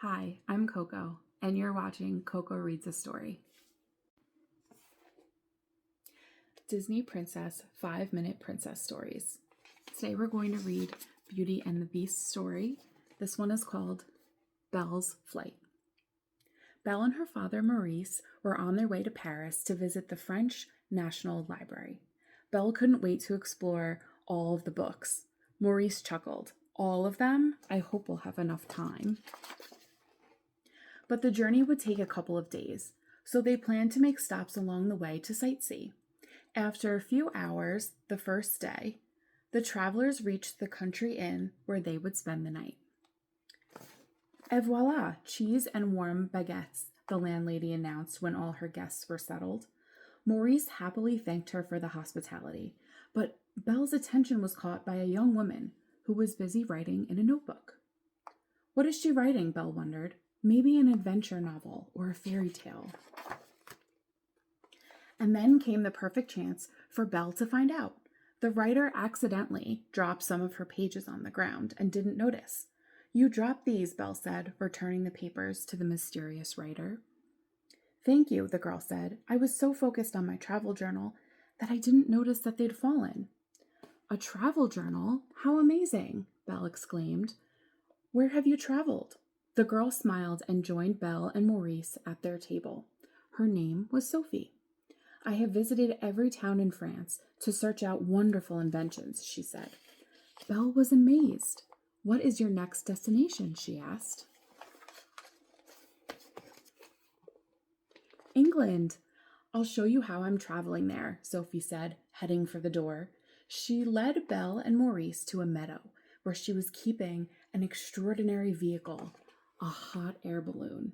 Hi, I'm CoCo, and you're watching CoCo Reads a Story. Disney Princess 5-Minute Princess Stories. Today we're going to read Beauty and the Beast story. This one is called Belle's Flight. Belle and her father Maurice were on their way to Paris to visit the French National Library. Belle couldn't wait to explore all of the books. Maurice chuckled. All of them? I hope we'll have enough time. But the journey would take a couple of days, so they planned to make stops along the way to sightsee. After a few hours, the first day, the travelers reached the country inn where they would spend the night. Et voila, cheese and warm baguettes, the landlady announced when all her guests were settled. Maurice happily thanked her for the hospitality, but Belle's attention was caught by a young woman who was busy writing in a notebook. What is she writing? Belle wondered. Maybe an adventure novel or a fairy tale. And then came the perfect chance for Belle to find out. The writer accidentally dropped some of her pages on the ground and didn't notice. You dropped these, Belle said, returning the papers to the mysterious writer. Thank you, the girl said. I was so focused on my travel journal that I didn't notice that they'd fallen. A travel journal? How amazing, Belle exclaimed. Where have you traveled? The girl smiled and joined Belle and Maurice at their table. Her name was Sophie. I have visited every town in France to search out wonderful inventions, she said. Belle was amazed. What is your next destination? She asked. England. I'll show you how I'm traveling there, Sophie said, heading for the door. She led Belle and Maurice to a meadow where she was keeping an extraordinary vehicle, a hot air balloon.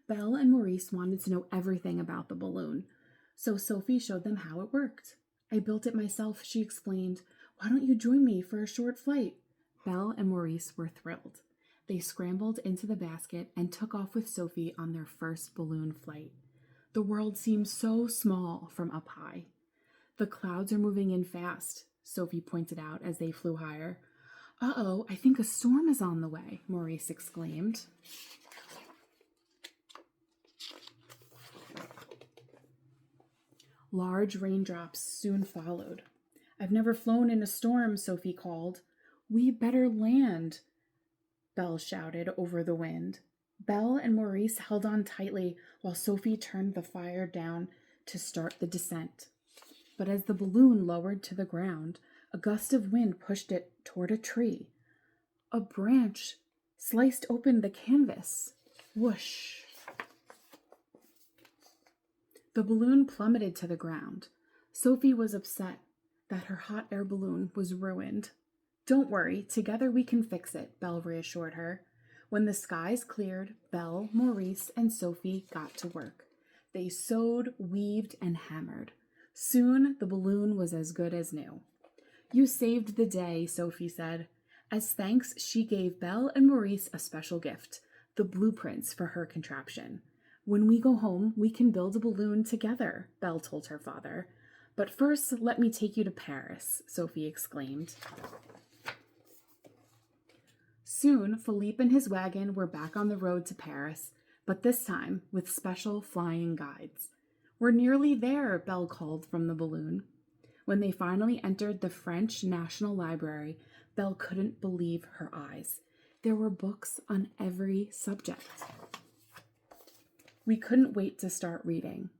Belle and Maurice wanted to know everything about the balloon, so Sophie showed them how it worked. I built it myself, she explained. Why don't you join me for a short flight? Belle and Maurice were thrilled. They scrambled into the basket and took off with Sophie on their first balloon flight. The world seemed so small from up high. The clouds are moving in fast, Sophie pointed out as they flew higher. Uh-oh, I think a storm is on the way, Maurice exclaimed. Large raindrops soon followed. I've never flown in a storm, Sophie called. We better land, Belle shouted over the wind. Belle and Maurice held on tightly while Sophie turned the fire down to start the descent. But as the balloon lowered to the ground, a gust of wind pushed it toward a tree. A branch sliced open the canvas. Whoosh! The balloon plummeted to the ground. Sophie was upset that her hot air balloon was ruined. Don't worry, together we can fix it, Belle reassured her. When the skies cleared, Belle, Maurice, and Sophie got to work. They sewed, weaved, and hammered. Soon, the balloon was as good as new. You saved the day, Sophie said. As thanks, she gave Belle and Maurice a special gift, the blueprints for her contraption. When we go home, we can build a balloon together, Belle told her father. But first, let me take you to Paris, Sophie exclaimed. Soon, Philippe and his wagon were back on the road to Paris, but this time with special flying guides. We're nearly there, Belle called from the balloon. When they finally entered the French National Library, Belle couldn't believe her eyes. There were books on every subject. We couldn't wait to start reading.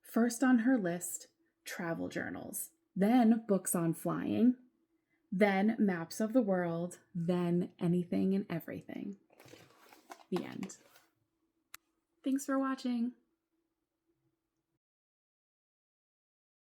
First on her list, travel journals, then books on flying, then maps of the world, then anything and everything. The end. Thanks for watching.